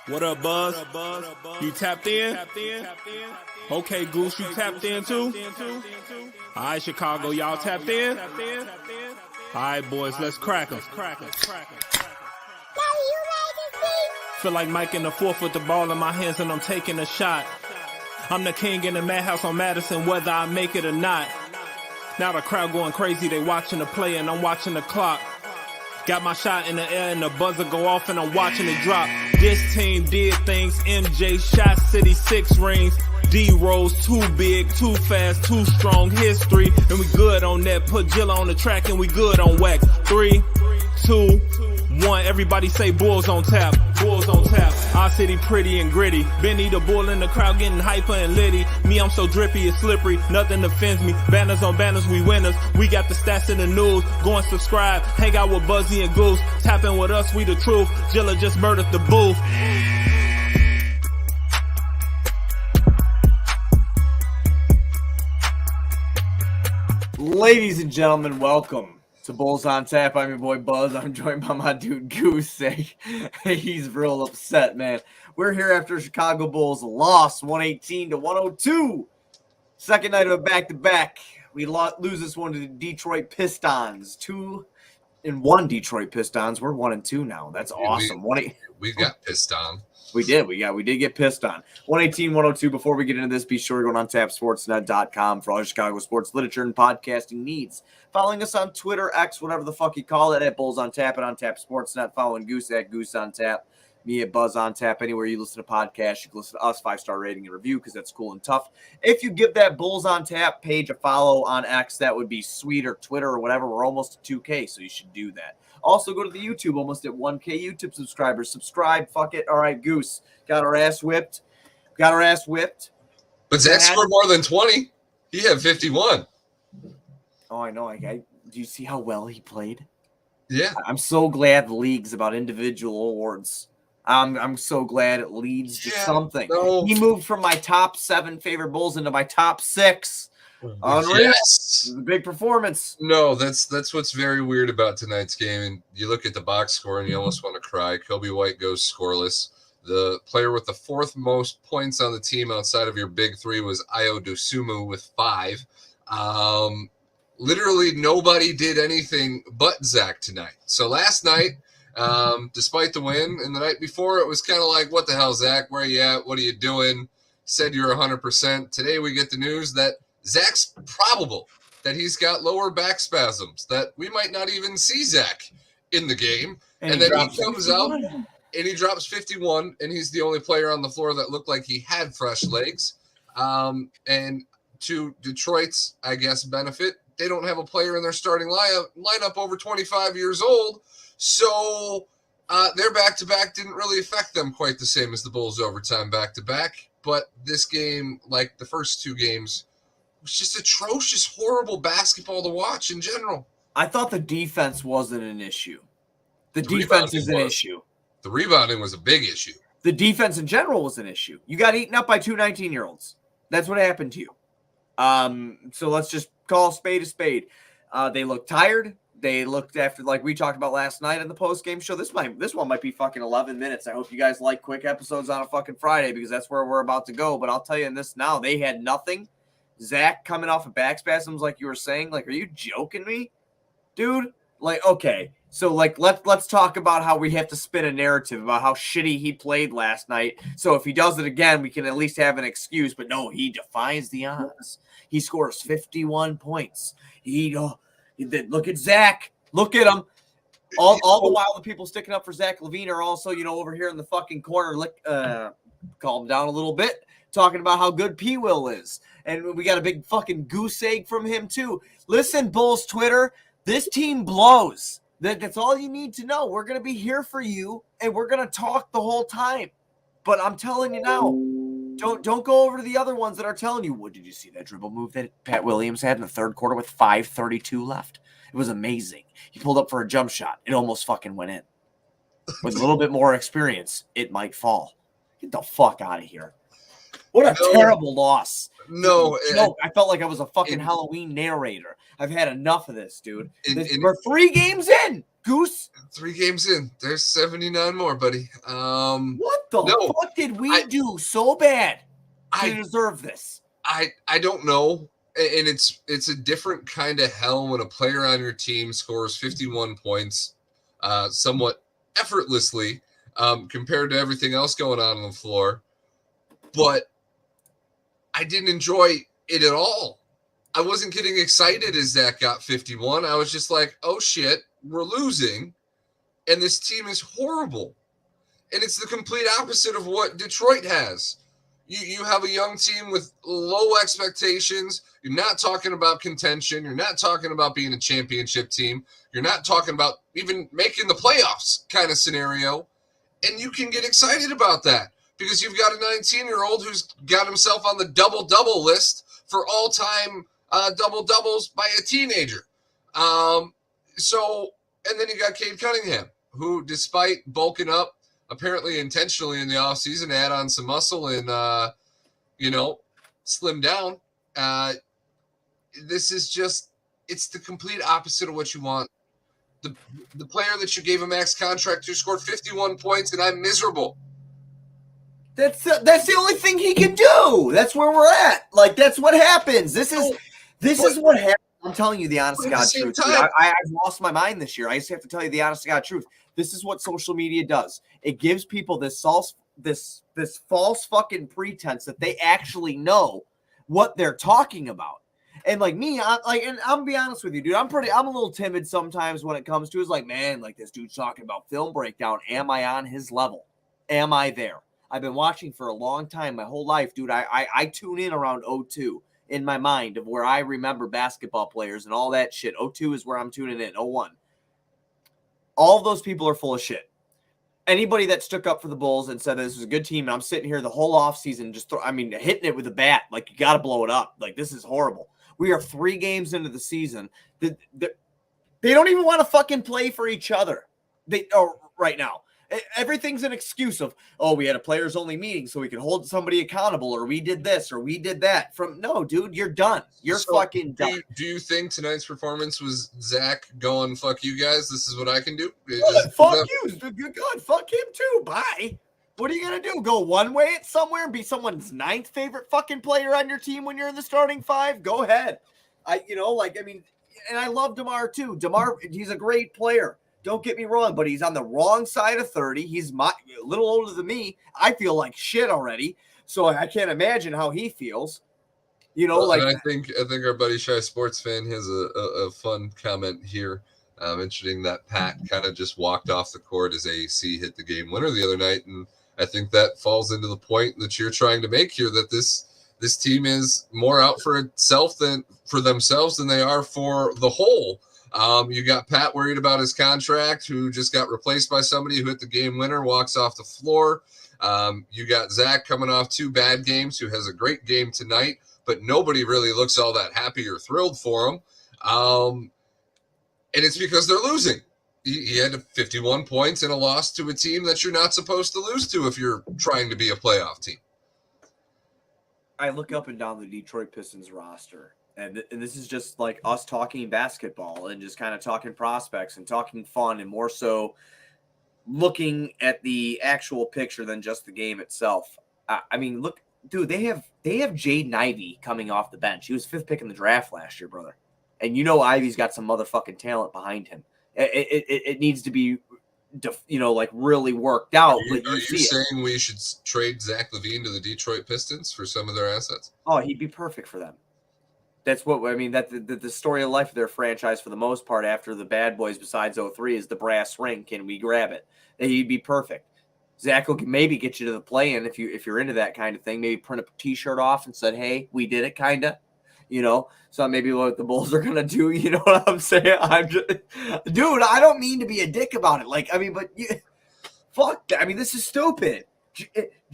What up, Buzz? You tapped in? Okay, Goose, you tapped in too? All right, Chicago, y'all tapped in? All right, boys, let's crack 'em. Feel like Mike in the fourth with the ball in my hands and I'm taking a shot. I'm the king in the madhouse on Madison, whether I make it or not. Now the crowd going crazy, they watching the play and I'm watching the clock. Got my shot in the air and the buzzer go off and I'm watching it drop. This team did things, MJ shot City 6 rings. D-Rose too big, too fast, too strong, history. And we good on that, put Jilla on the track and we good on wax. 3, 2, 1, everybody say Bulls on tap, Bulls on tap. Our city pretty and gritty, Benny the Bull in the crowd getting hyper and litty. Me, I'm so drippy, it's slippery, nothing offends me. Banners on banners, we winners. We got the stats in the news, go and subscribe. Hang out with Buzzy and Goose, tapping with us, we the truth. Jilla just murdered the booth. Ladies and gentlemen, welcome to Bulls on Tap. I'm your boy Buzz. I'm joined by my dude Goose. He's real upset, man. We're here after Chicago Bulls lost 118-102. Second night of a back-to-back. We lose this one to the Detroit Pistons. 2-1 Detroit Pistons. We're 1-2 now. That's awesome. We got pissed on. We did get pissed on. 118-102. Before we get into this, be sure to go on tapsportsnet.com for all your Chicago sports literature and podcasting needs. Following us on Twitter, X, whatever the fuck you call it, at Bulls on Tap and on Tap Sportsnet. Following Goose at Goose on Tap. Me at Buzz on Tap. Anywhere you listen to podcasts, you can listen to us, 5-star rating and review because that's cool and tough. If you give that Bulls on Tap page a follow on X, that would be sweet, or Twitter or whatever. We're almost at 2K, so you should do that. Also, go to the YouTube, almost at 1K YouTube subscribers. Subscribe, fuck it. All right, Goose. Got our ass whipped. But Zach scored more than 20. He had 51. Oh, I know. Do you see how well he played? Yeah. I'm so glad the league's about individual awards. I'm so glad it leads to something. No. He moved from my top 7 favorite Bulls into my top 6. Unreal. Yes. Big performance. No, that's what's very weird about tonight's game. And you look at the box score and you almost want to cry. Kobe White goes scoreless. The player with the 4th most points on the team outside of your big 3 was Ayo Dosunmu with 5. Literally nobody did anything but Zach tonight. So last night, despite the win, and the night before, it was kind of like, what the hell, Zach? Where are you at? What are you doing? Said you're 100%. Today we get the news that Zach's probable, that he's got lower back spasms, that we might not even see Zach in the game. And then he comes out and he drops 51, and he's the only player on the floor that looked like he had fresh legs. And to Detroit's, I guess, benefit, they don't have a player in their starting lineup over 25 years old. So their back-to-back didn't really affect them quite the same as the Bulls' overtime back-to-back. But this game, like the first 2 games, was just atrocious, horrible basketball to watch in general. I thought the defense wasn't an issue. The defense is an issue. The rebounding was a big issue. The defense in general was an issue. You got eaten up by 2 19-year-olds. That's what happened to you. So let's just call a spade a spade. They looked tired. They looked after, like we talked about last night in the post-game show. This one might be fucking 11 minutes. I hope you guys like quick episodes on a fucking Friday because that's where we're about to go. But I'll tell you in this now, they had nothing. Zach coming off of back spasms, like you were saying. Like, are you joking me, dude? Like, okay. So, like, let's talk about how we have to spin a narrative about how shitty he played last night. So if he does it again, we can at least have an excuse. But no, he defies the odds. He scores 51 points. Look at Zach. Look at him. All the while, the people sticking up for Zach LaVine are also, over here in the fucking corner, calm down a little bit, talking about how good P. Will is. And we got a big fucking goose egg from him, too. Listen, Bulls Twitter, this team blows. That's all you need to know. We're going to be here for you, and we're going to talk the whole time. But I'm telling you now, don't go over to the other ones that are telling you, what did you see that dribble move that Pat Williams had in the third quarter with 5:32 left? It was amazing. He pulled up for a jump shot. It almost fucking went in. With a little bit more experience, it might fall. Get the fuck out of here. What a terrible loss. No, I felt like I was a fucking Halloween narrator. I've had enough of this, dude. We're 3 games in, Goose. 3 games in. There's 79 more, buddy. What What the fuck did we do so bad to deserve this? I don't know. And it's a different kind of hell when a player on your team scores 51 points somewhat effortlessly compared to everything else going on the floor. But I didn't enjoy it at all. I wasn't getting excited as Zach got 51. I was just like, oh shit, we're losing. And this team is horrible. And it's the complete opposite of what Detroit has. You have a young team with low expectations. You're not talking about contention. You're not talking about being a championship team. You're not talking about even making the playoffs kind of scenario. And you can get excited about that because you've got a 19-year-old who's got himself on the double-double list for all-time double-doubles by a teenager. And then you got Cade Cunningham, who, despite bulking up, apparently intentionally in the offseason, add on some muscle and, slim down. This is just, it's the complete opposite of what you want. The player that you gave a max contract to scored 51 points, and I'm miserable. That's the only thing he can do. That's where we're at. Like, that's what happens. This is what happens. I'm telling you the honest to God truth. I've lost my mind this year. I just have to tell you the honest to God truth. This is what social media does. It gives people this false fucking pretense that they actually know what they're talking about. And like me, and I'm be honest with you, dude. I'm a little timid sometimes when it comes to it's like, man, like this dude's talking about film breakdown. Am I on his level? Am I there? I've been watching for a long time, my whole life, dude. I tune in around 02 in my mind of where I remember basketball players and all that shit. 02 is where I'm tuning in. 01. All of those people are full of shit. Anybody that stuck up for the Bulls and said this was a good team, and I'm sitting here the whole offseason just hitting it with a bat, like you got to blow it up. Like this is horrible. We are 3 games into the season. They don't even want to fucking play for each other. Right now. Everything's an excuse of, we had a players only meeting so we could hold somebody accountable, or we did this or we did that. No, dude, you're done. You're fucking done. Do you think tonight's performance was Zach going, fuck you guys, this is what I can do? Fuck you. Good. Fuck him too. Bye. What are you going to do? Go one way at somewhere and be someone's 9th favorite fucking player on your team when you're in the starting 5? Go ahead. And I love DeMar too. DeMar, he's a great player. Don't get me wrong, but he's on the wrong side of 30. He's a little older than me. I feel like shit already, so I can't imagine how he feels. I think our buddy Shy Sports Fan has a fun comment here, mentioning that Pat kind of just walked off the court as AC hit the game winner the other night, and I think that falls into the point that you're trying to make here, that this team is more out for itself than for themselves than they are for the whole. You got Pat worried about his contract, who just got replaced by somebody who hit the game winner, walks off the floor. You got Zach coming off 2 bad games, who has a great game tonight, but nobody really looks all that happy or thrilled for him. And it's because they're losing. He had 51 points in a loss to a team that you're not supposed to lose to if you're trying to be a playoff team. I look up and down the Detroit Pistons roster. And this is just like us talking basketball and just kind of talking prospects and talking fun and more so looking at the actual picture than just the game itself. Look, dude, they have Jaden Ivey coming off the bench. He was 5th pick in the draft last year, brother. And Ivey's got some motherfucking talent behind him. It needs to be, really worked out. Are you saying we should trade Zach LaVine to the Detroit Pistons for some of their assets? Oh, he'd be perfect for them. That's what That's the story of life of their franchise for the most part. After the bad boys, besides 03, is the brass ring. Can we grab it? He'd be perfect. Zach will maybe get you to the play-in if you're into that kind of thing. Maybe print a T-shirt off and said, "Hey, we did it," kind of. So maybe what the Bulls are gonna do. You know what I'm saying? Dude, I don't mean to be a dick about it. Fuck. This is stupid.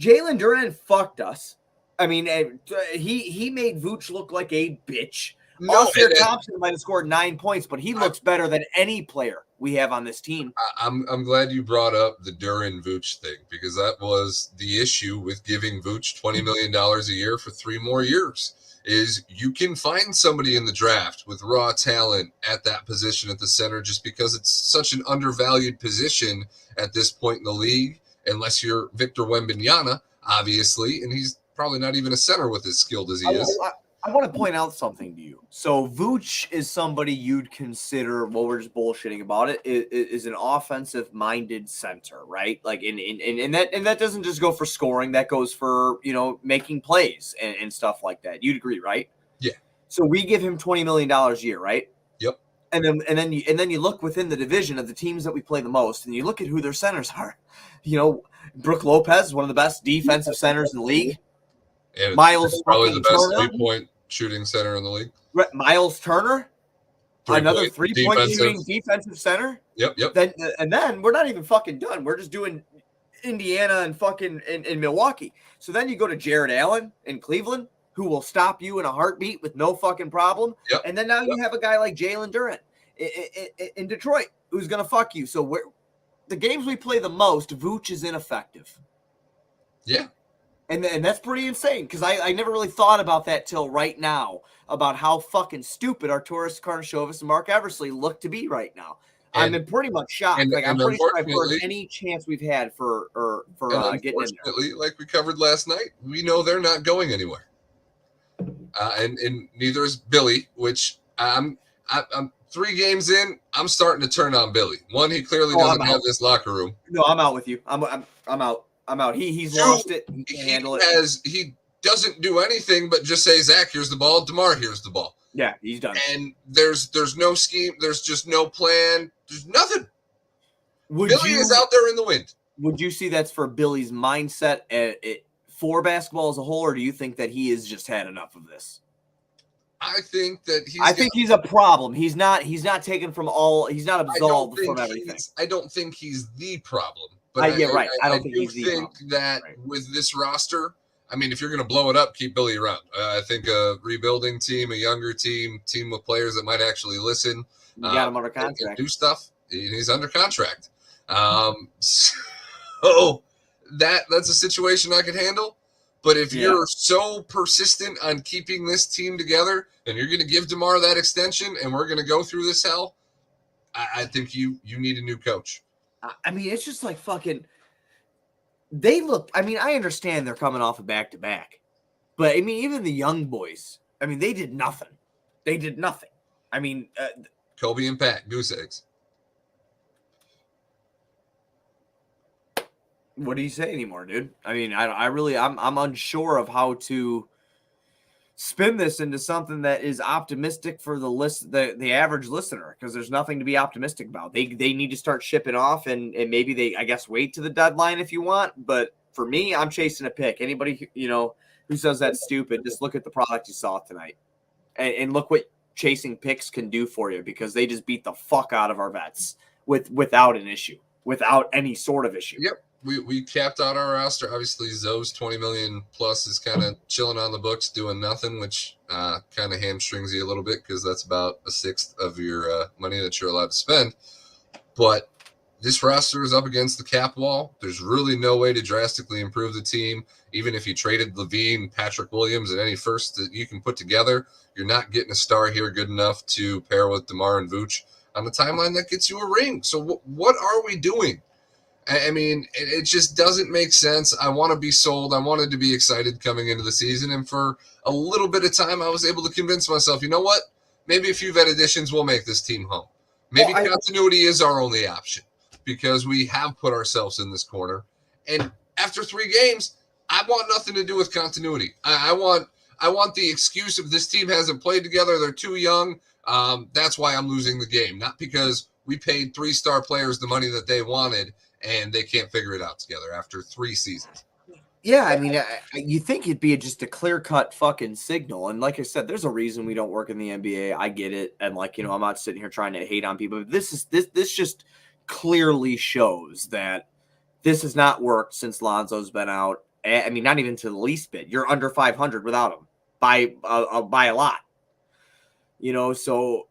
Jalen Duren fucked us. He made Vooch look like a bitch. Austin Thompson might have scored 9 points, but he looks better than any player we have on this team. I'm glad you brought up the Duren Vooch thing, because that was the issue with giving Vooch $20 million a year for 3 more years. Is you can find somebody in the draft with raw talent at that position at the center, just because it's such an undervalued position at this point in the league. unless you're Victor Wembanyama, obviously, and he's probably not even a center with as skilled as he is. I want to point out something to you. So Vooch is somebody you'd consider, well, we're just bullshitting about it, is an offensive-minded center, right? Like, and that doesn't just go for scoring. That goes for, making plays and stuff like that. You'd agree, right? Yeah. So we give him $20 million a year, right? Yep. And then you look within the division of the teams that we play the most, and you look at who their centers are. Brook Lopez is one of the best defensive centers in the league. And Miles probably the best Turner. 3-point shooting center in the league. Miles Turner, another 3-point defensive. shooting defensive center. Yep. Then we're not even fucking done. We're just doing Indiana and fucking in Milwaukee. So then you go to Jared Allen in Cleveland, who will stop you in a heartbeat with no fucking problem. Yep. And then now you have a guy like Jalen Duren in Detroit who's gonna fuck you. So the games we play the most, Vooch is ineffective. Yeah. And that's pretty insane because I never really thought about that till right now, about how fucking stupid Arturas Karnisovas and Mark Eversley look to be right now. I'm pretty much shocked. I'm pretty sure I've heard any chance we've had for getting in there. Like we covered last night, we know they're not going anywhere. And neither is Billy, which I'm 3 games in, I'm starting to turn on Billy. One, he clearly doesn't have this locker room. No, I'm out with you. I'm out. I'm out. He's lost it. He can't handle it. He doesn't do anything but just say, Zach, here's the ball. DeMar, here's the ball. Yeah, he's done. And there's no scheme. There's just no plan. There's nothing. Billy is out there in the wind. Would you see that's for Billy's mindset for basketball as a whole, or do you think that he has just had enough of this? I think that he's a problem. He's not taken from all. He's not absolved from everything. I don't think he's the problem. But I don't think he's the problem. That with this roster, I mean, if you're going to blow it up, keep Billy around. I think a rebuilding team, a younger team with players that might actually listen. You got him under contract. And do stuff. He's under contract. So that's a situation I could handle. But if you're so persistent on keeping this team together and you're going to give DeMar that extension and we're going to go through this hell, I think you need a new coach. I mean, it's just like fucking they look. I mean, I understand they're coming off a back-to-back. But, I mean, even the young boys, I mean, they did nothing. I mean, Kobe and Pat, goose eggs. What do you say anymore, dude? I mean, I'm unsure of how to spin this into something that is optimistic for the average listener, because there's nothing to be optimistic about. They need to start shipping off, and maybe they, I guess, wait to the deadline if you want. But for me, I'm chasing a pick. Anybody who says that's stupid, just look at the product you saw tonight, and look what chasing picks can do for you, because they just beat the fuck out of our vets without an issue, without any sort of issue. Yep. We capped out our roster. Obviously, Zoe's $20 million plus is kind of chilling on the books, doing nothing, which kind of hamstrings you a little bit, because that's about a sixth of your money that you're allowed to spend. But this roster is up against the cap wall. There's really no way to drastically improve the team. Even if you traded Levine, Patrick Williams, and any first that you can put together, you're not getting a star here good enough to pair with DeMar and Vooch on the timeline that gets you a ring. So what are we doing? I mean, it just doesn't make sense. I want to be sold. I wanted to be excited coming into the season. And for a little bit of time, I was able to convince myself, you know what? Maybe a few vet additions will make this team home. Maybe continuity is our only option, because we have put ourselves in this corner. And after 3 games, I want nothing to do with continuity. I want the excuse of this team hasn't played together. They're too young. That's why I'm losing the game. Not because we paid 3-star players the money that they wanted and they can't figure it out together after 3 seasons. Yeah, I mean, you think it'd be just a clear-cut fucking signal. And like I said, there's a reason we don't work in the NBA. I get it. And I'm not sitting here trying to hate on people. But this just clearly shows that this has not worked since Lonzo's been out. I mean, not even to the least bit. You're under 500 without him by a lot. So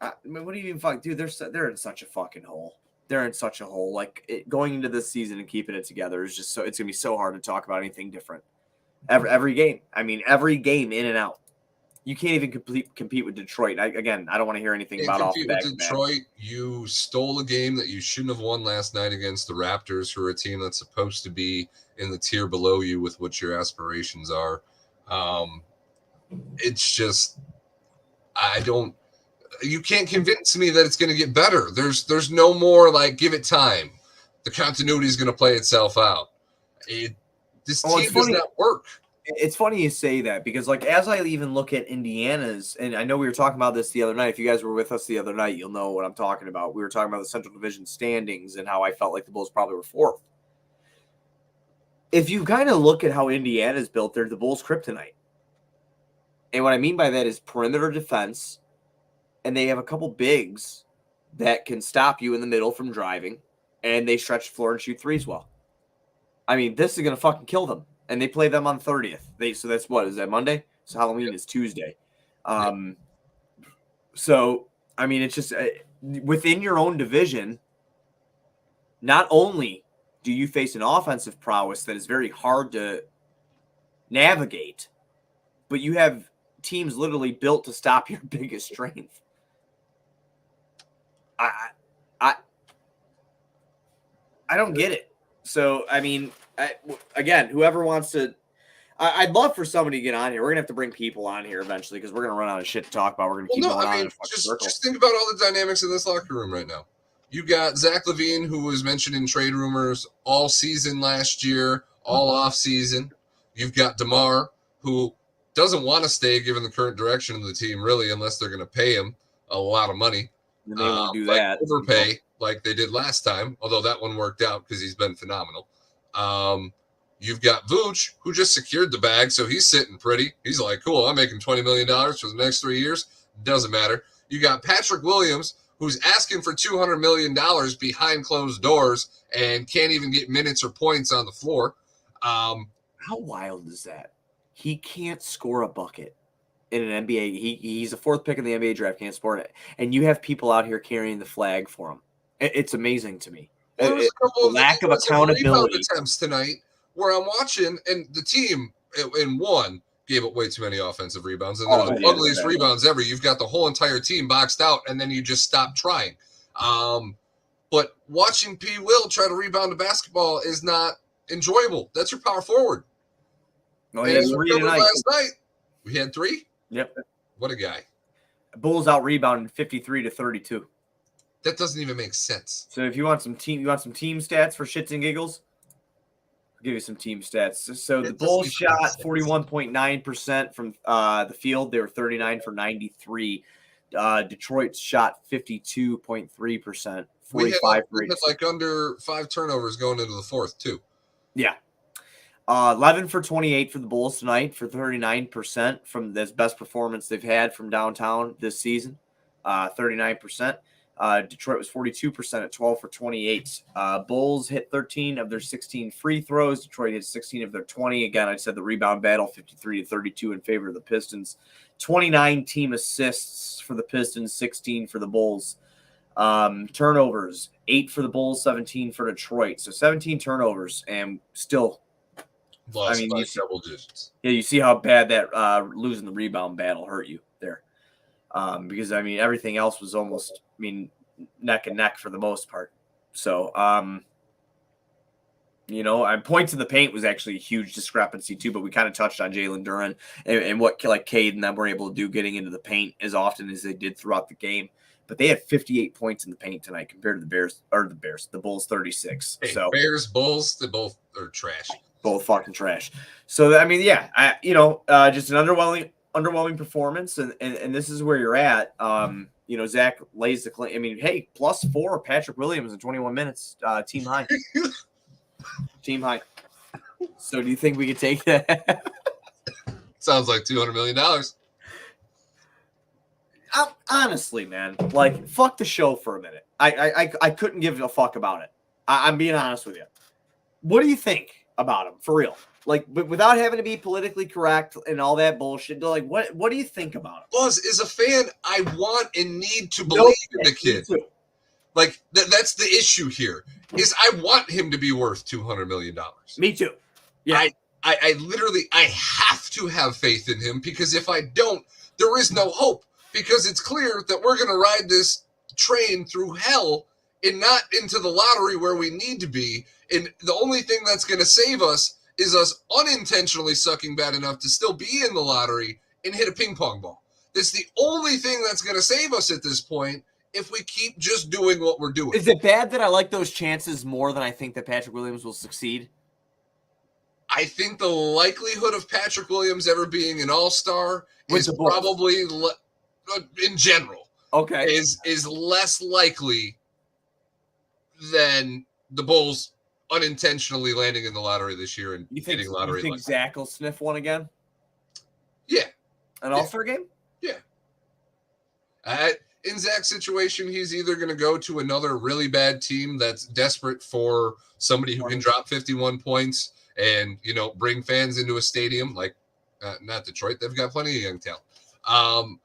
I mean, what do you even fuck, dude? They're in such a fucking hole. They're in such a hole. Like, going into this season and keeping it together is just it's gonna be so hard to talk about anything different. Every game. I mean, every game in and out. You can't even compete with Detroit. I don't want to hear anything about off the back. With Detroit, you stole a game that you shouldn't have won last night against the Raptors, who are a team that's supposed to be in the tier below you with what your aspirations are. It's just, you can't convince me that it's going to get better. There's no more like, give it time. The continuity is going to play itself out. This team does not work. It's funny you say that because, like, as I even look at Indiana's, and I know we were talking about this the other night. If you guys were with us the other night, you'll know what I'm talking about. We were talking about the Central Division standings and how I felt like the Bulls probably were fourth. If you kind of look at how Indiana's built, they're the Bulls' kryptonite. And what I mean by that is perimeter defense, and they have a couple bigs that can stop you in the middle from driving, and they stretch the floor and shoot threes well. I mean, this is going to fucking kill them. And they play them on 30th. So that's what? Is that Monday? So Halloween is Tuesday. So, I mean, it's just within your own division, not only do you face an offensive prowess that is very hard to navigate, but you have teams literally built to stop your biggest strength. I don't get it. So, I mean, again, whoever wants to, I'd love for somebody to get on here. We're going to have to bring people on here eventually because we're going to run out of shit to talk about. We're going to keep going on in a fucking circle. Just think about all the dynamics in this locker room right now. You got Zach LaVine, who was mentioned in trade rumors all season last year, all off season. You've got DeMar, who doesn't want to stay given the current direction of the team, really, unless they're going to pay him a lot of money. And they won't do that. Overpay like they did last time, although that one worked out because he's been phenomenal. You've got Vooch, who just secured the bag, so he's sitting pretty. He's like, cool, I'm making $20 million for the next 3 years. Doesn't matter. You got Patrick Williams, who's asking for $200 million behind closed doors and can't even get minutes or points on the floor. How wild is that? He can't score a bucket in an NBA. He's a fourth pick in the NBA draft, can't score it. And you have people out here carrying the flag for him. It's amazing to me. Well, there's a couple of lack of accountability attempts tonight where I'm watching, and the team in one gave up way too many offensive rebounds, and they're the ugliest rebounds ever. You've got the whole entire team boxed out, and then you just stop trying. But watching P. Will try to rebound a basketball is not enjoyable. That's your power forward. No, he had three tonight. Last night. We had three? Yep. What a guy. Bulls out rebounded 53-32. That doesn't even make sense. So if you want some team stats for shits and giggles, I'll give you some team stats. So the Bulls shot 41.9% from the field. They were 39 for 93. Detroit shot 52.3%. 45 we had like under 5 turnovers going into the fourth too. Yeah. 11 for 28 for the Bulls tonight for 39% from this best performance they've had from downtown this season. 39%. Detroit was 42% at 12 for 28. Bulls hit 13 of their 16 free throws. Detroit hit 16 of their 20. Again, I said the rebound battle 53-32 in favor of the Pistons. 29 team assists for the Pistons, 16 for the Bulls. Turnovers, 8 for the Bulls, 17 for Detroit. So 17 turnovers and still lost by double digits. Yeah, you see how bad that losing the rebound battle hurt you there. Because, I mean, everything else was almost, neck and neck for the most part. So, points in the paint was actually a huge discrepancy too, but we kind of touched on Jalen Duren and what like Cade and them were able to do getting into the paint as often as they did throughout the game. But they had 58 points in the paint tonight compared to the Bulls 36. Hey, so Bears, Bulls, they both are trash. Both fucking trash. So, just an underwhelming performance, and this is where you're at. Zach lays the claim. Hey, +4 Patrick Williams in 21 minutes, team high. Team high. So do you think we could take that? Sounds like $200 million. Honestly, man, like, fuck the show for a minute. I couldn't give a fuck about it. I'm being honest with you. What do you think about him, for real? Like, without having to be politically correct and all that bullshit, like, what do you think about him? Buzz, as a fan, I want and need to believe in the kid. Like, that's the issue here, is I want him to be worth $200 million. Me too. Yeah. I literally, I have to have faith in him, because if I don't, there is no hope because it's clear that we're going to ride this train through hell and not into the lottery where we need to be. And the only thing that's going to save us is us unintentionally sucking bad enough to still be in the lottery and hit a ping pong ball. That's the only thing that's going to save us at this point if we keep just doing what we're doing. Is it bad that I like those chances more than I think that Patrick Williams will succeed? I think the likelihood of Patrick Williams ever being an all-star is probably, in general, is less likely than the Bulls unintentionally landing in the lottery this year and hitting lottery. You think Zach will sniff one again? Yeah. An all-star game? Yeah. In Zach's situation, he's either going to go to another really bad team that's desperate for somebody who can drop 51 points and, bring fans into a stadium like not Detroit. They've got plenty of young talent.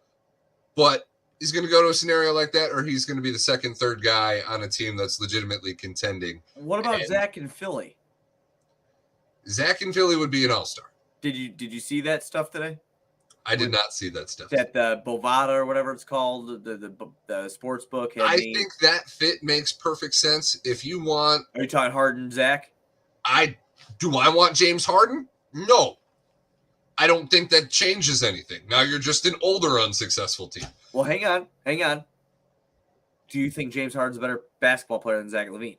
But he's going to go to a scenario like that, or he's going to be the second, third guy on a team that's legitimately contending. What about Zach in Philly? Zach in Philly would be an all-star. Did you see that stuff today? I did not see that stuff. That the Bovada or whatever it's called, the sports book. I think that fit makes perfect sense. If you want, are you talking Harden, Zach? I want James Harden? No, I don't think that changes anything. Now you're just an older, unsuccessful team. Well, hang on. Do you think James Harden's a better basketball player than Zach LaVine?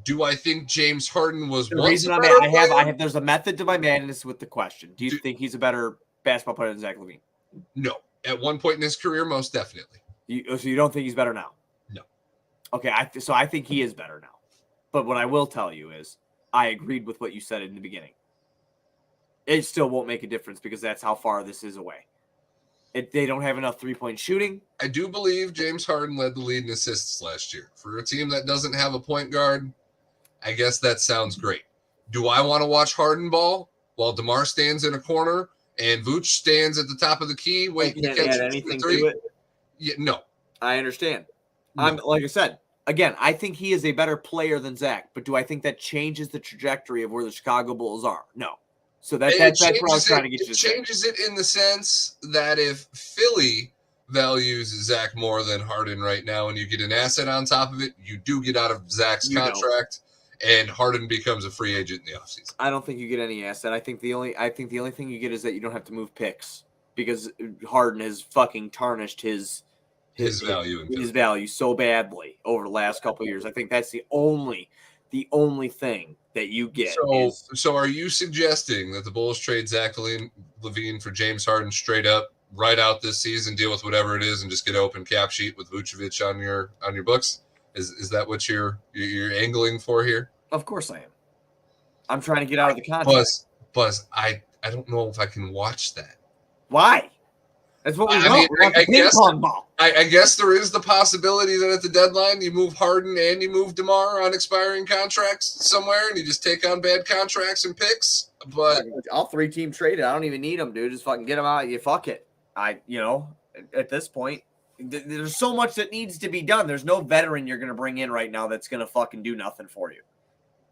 Do I think James Harden was the once reason a I better player? I have. There's a method to my madness with the question. Do you think he's a better basketball player than Zach LaVine? No. At one point in his career, most definitely. So you don't think he's better now? No. Okay, so I think he is better now. But what I will tell you is I agreed with what you said in the beginning. It still won't make a difference because that's how far this is away. They don't have enough three-point shooting. I do believe James Harden led the lead in assists last year. For a team that doesn't have a point guard, I guess that sounds great. Do I want to watch Harden ball while DeMar stands in a corner and Vooch stands at the top of the key waiting to catch anything to it? Yeah, no. I understand. No. Like I said, again, I think he is a better player than Zach, but do I think that changes the trajectory of where the Chicago Bulls are? No. So that's what I was trying to get you to say. It changes it in the sense that if Philly values Zach more than Harden right now and you get an asset on top of it, you do get out of Zach's contract and Harden becomes a free agent in the offseason. I don't think you get any asset. I think the only thing you get is that you don't have to move picks because Harden has fucking tarnished his value so badly over the last couple of years. I think that's the only thing that you get. So are you suggesting that the Bulls trade Zach LaVine for James Harden straight up, right out this season, deal with whatever it is, and just get an open cap sheet with Vucevic on your books? Is that what you're angling for here? Of course I am. I'm trying to get out of the contract. Buzz, I don't know if I can watch that. Why? That's what we want. I guess there is the possibility that at the deadline you move Harden and you move DeMar on expiring contracts somewhere, and you just take on bad contracts and picks. But I'll 3-team trade it. I don't even need them, dude. Just fucking get them out. You fuck it. At this point, there's so much that needs to be done. There's no veteran you're going to bring in right now that's going to fucking do nothing for you.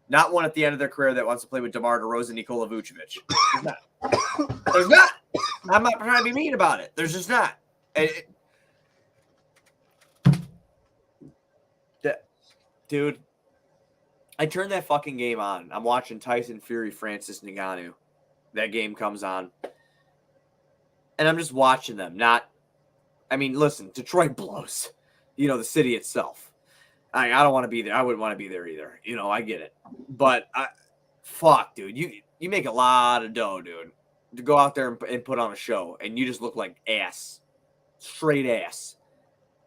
Not one at the end of their career that wants to play with DeMar DeRozan, Nikola Vucevic. There's not. I'm not trying to be mean about it. There's just not. Dude, I turned that fucking game on. I'm watching Tyson Fury, Francis Ngannou. That game comes on. And I'm just watching them. Listen, Detroit blows. The city itself. I don't want to be there. I wouldn't want to be there either. I get it. But, fuck, dude. You make a lot of dough, dude, to go out there and put on a show. And you just look like ass. Straight ass.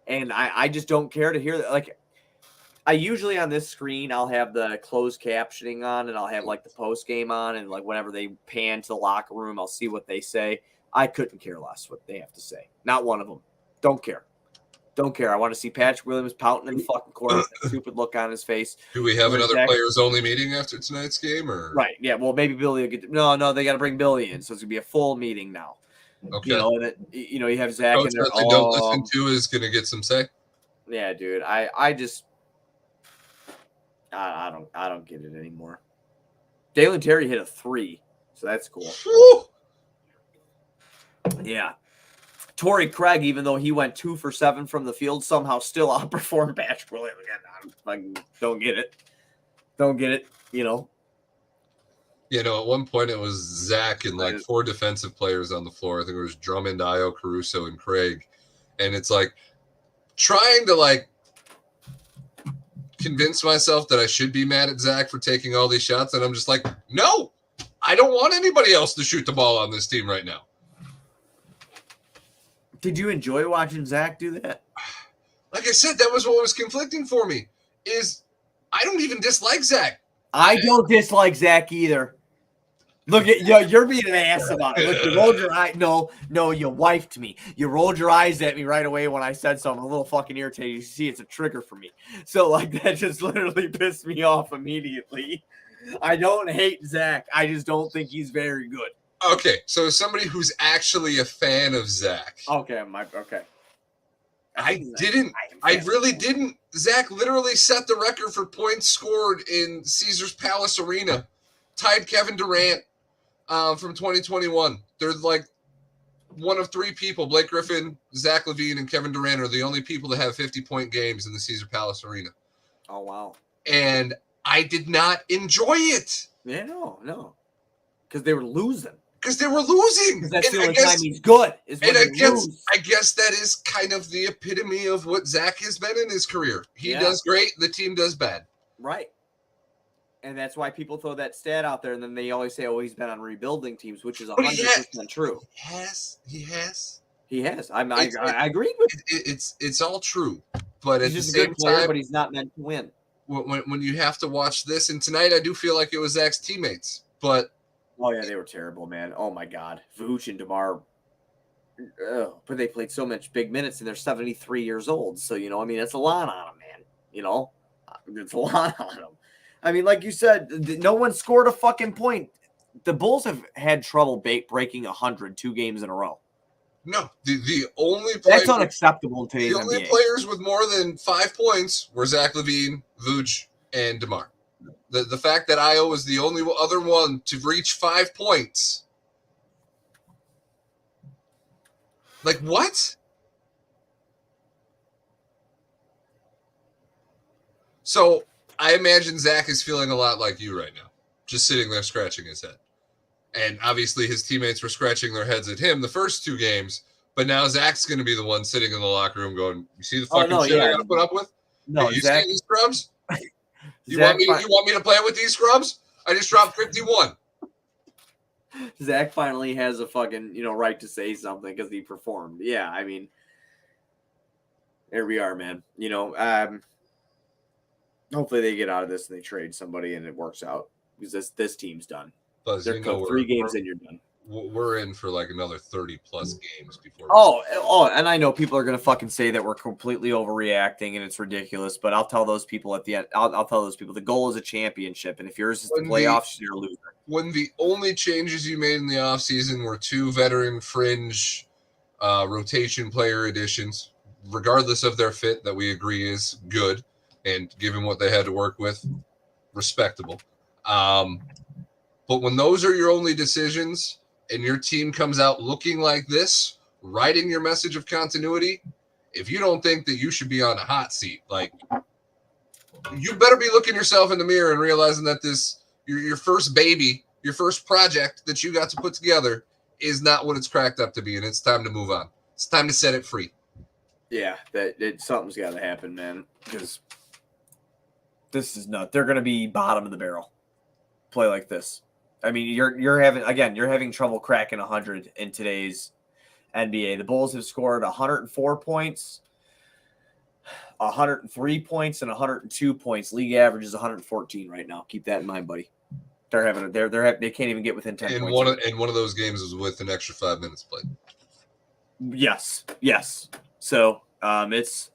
And I just don't care to hear that. Like, I usually on this screen, I'll have the closed captioning on and I'll have like the post game on. And like whenever they pan to the locker room, I'll see what they say. I couldn't care less what they have to say. Not one of them. Don't care. Don't care. I want to see Patrick Williams pouting in the fucking corner with that stupid look on his face. Do we have another players-only meeting after tonight's game? Or right? Yeah. Well, maybe Billy will get. No. They got to bring Billy in, so it's gonna be a full meeting now. Okay. You have Zach Coach in there. That they don't listen to is gonna get some say. Yeah, dude. I don't get it anymore. Dalen Terry hit a 3, so that's cool. Woo! Yeah. Torrey Craig, even though he went 2 for 7 from the field, somehow still outperformed Patrick Williams. I don't get it. Don't get it. At one point it was Zach and like 4 defensive players on the floor. I think it was Drummond, Io, Caruso, and Craig. And it's like trying to like convince myself that I should be mad at Zach for taking all these shots. And I'm just like, no, I don't want anybody else to shoot the ball on this team right now. Did you enjoy watching Zach do that? Like I said, that was what was conflicting for me. Is I don't even dislike Zach. I don't dislike Zach either. Look at you're being an ass about it. Look, you rolled your eye. No, you wifed me. You rolled your eyes at me right away when I said something. A little fucking irritated. You see, it's a trigger for me. So like that just literally pissed me off immediately. I don't hate Zach. I just don't think he's very good. Okay, so as somebody who's actually a fan of Zach. Okay. I really didn't. Zach literally set the record for points scored in Caesars Palace Arena. Tied Kevin Durant from 2021. They're like one of 3 people. Blake Griffin, Zach LaVine, and Kevin Durant are the only people to have 50-point games in the Caesars Palace Arena. Oh, wow. And I did not enjoy it. Yeah, no. Because they were losing. Because they were losing. That's the only time he's good. I guess that is kind of the epitome of what Zach has been in his career. He does great. The team does bad. Right. And that's why people throw that stat out there, and then they always say, "Oh, he's been on rebuilding teams," which is 100% true. He has. I agree with it's all true, but he's at the just same a good player, time, but he's not meant to win. When you have to watch this, and tonight I do feel like it was Zach's teammates, but oh yeah, they were terrible, man. Oh my God, Vooch and DeMar. But they played so much big minutes, and they're 73 years old. So it's a lot on them, man. It's a lot on them. I mean, like you said, no one scored a fucking point. The Bulls have had trouble breaking 100 2 games in a row. No, the only that's unacceptable in today's NBA. The only players with more than 5 points were Zach LaVine, Vooch, and DeMar. The fact that Io was the only other one to reach 5 points. Like what? So I imagine Zach is feeling a lot like you right now, just sitting there scratching his head. And obviously his teammates were scratching their heads at him the first 2 games, but now Zach's going to be the one sitting in the locker room going, you see the fucking shit I got to put up with? No, you see these scrubs? You want me to play with these scrubs? I just dropped 51. Zach finally has a fucking, right to say something because he performed. Yeah, I mean, here we are, man. Hopefully they get out of this and they trade somebody and it works out because this team's done. Buzz, they're 3 games and you're done. We're in for like another 30 plus games before. And I know people are gonna fucking say that we're completely overreacting and it's ridiculous, but I'll tell those people at the end. I'll tell those people the goal is a championship, and if yours is the playoffs, you're a loser. When the only changes you made in the offseason were 2 veteran fringe rotation player additions, regardless of their fit, that we agree is good, and given what they had to work with, respectable. But when those are your only decisions and your team comes out looking like this, writing your message of continuity, if you don't think that you should be on a hot seat, like, you better be looking yourself in the mirror and realizing that this, your first baby, your first project that you got to put together is not what it's cracked up to be, and it's time to move on. It's time to set it free. Yeah, something's got to happen, man, because this is nuts. They're going to be bottom of the barrel. Play like this. I mean, you're having trouble cracking 100 in today's NBA. The Bulls have scored 104 points, 103 points, and 102 points. League average is 114 right now. Keep that in mind, buddy. They can't even get within 10 and points. One of those games was with an extra 5 minutes played. Yes. So it's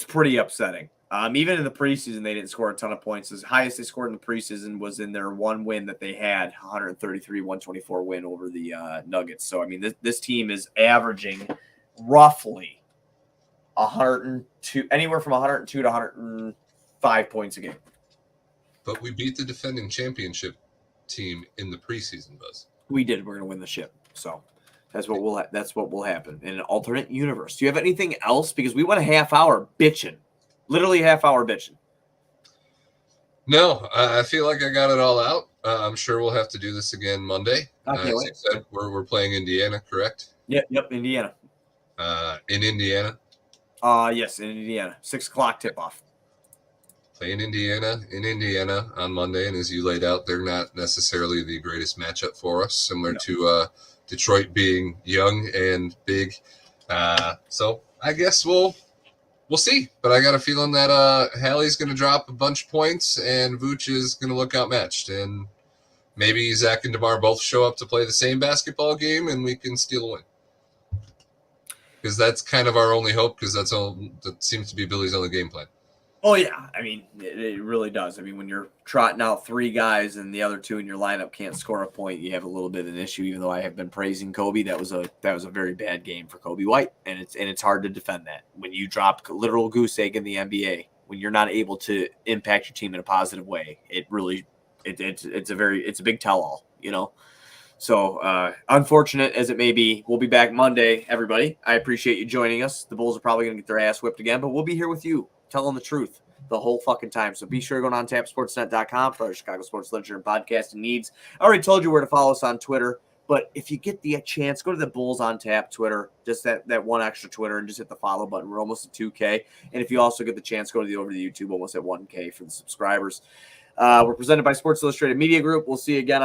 pretty upsetting. Even in the preseason, they didn't score a ton of points. The highest they scored in the preseason was in their one win that they had, 133-124 win over the Nuggets. So, I mean, this team is averaging roughly 102, anywhere from 102 to 105 points a game. But we beat the defending championship team in the preseason, Buzz. We did. We're going to win the ship. So, That's what will happen in an alternate universe. Do you have anything else? Because we went a half hour bitching, literally a half hour bitching. No, I feel like I got it all out. I'm sure we'll have to do this again Monday. I can't As wait. you said, we're playing Indiana, correct? Yep, Indiana. In Indiana. Yes, in Indiana. 6 o'clock tip off. Playing Indiana in Indiana on Monday, and as you laid out, they're not necessarily the greatest matchup for us, similar to Detroit being young and big. So I guess we'll see. But I got a feeling that Hallie's going to drop a bunch of points, and Vooch is going to look outmatched, and maybe Zach and DeMar both show up to play the same basketball game, and we can steal a win. Because that's kind of our only hope, because that seems to be Billy's only game plan. Oh, yeah. I mean, it really does. I mean, when you're trotting out 3 guys and the other 2 in your lineup can't score a point, you have a little bit of an issue, even though I have been praising Kobe. That was a very bad game for Kobe White, and it's hard to defend that. When you drop literal goose egg in the NBA, when you're not able to impact your team in a positive way, it's a big tell-all, you know? So unfortunate as it may be, we'll be back Monday, everybody. I appreciate you joining us. The Bulls are probably going to get their ass whipped again, but we'll be here with you, telling the truth the whole fucking time. So be sure to go on tapsportsnet.com for our Chicago sports literature and podcasting needs. I already told you where to follow us on Twitter, but if you get the chance, go to the Bulls on Tap Twitter, just that one extra Twitter, and just hit the follow button. We're almost at 2K. And if you also get the chance, go over to the YouTube, almost at 1K for the subscribers. We're presented by Sports Illustrated Media Group. We'll see you again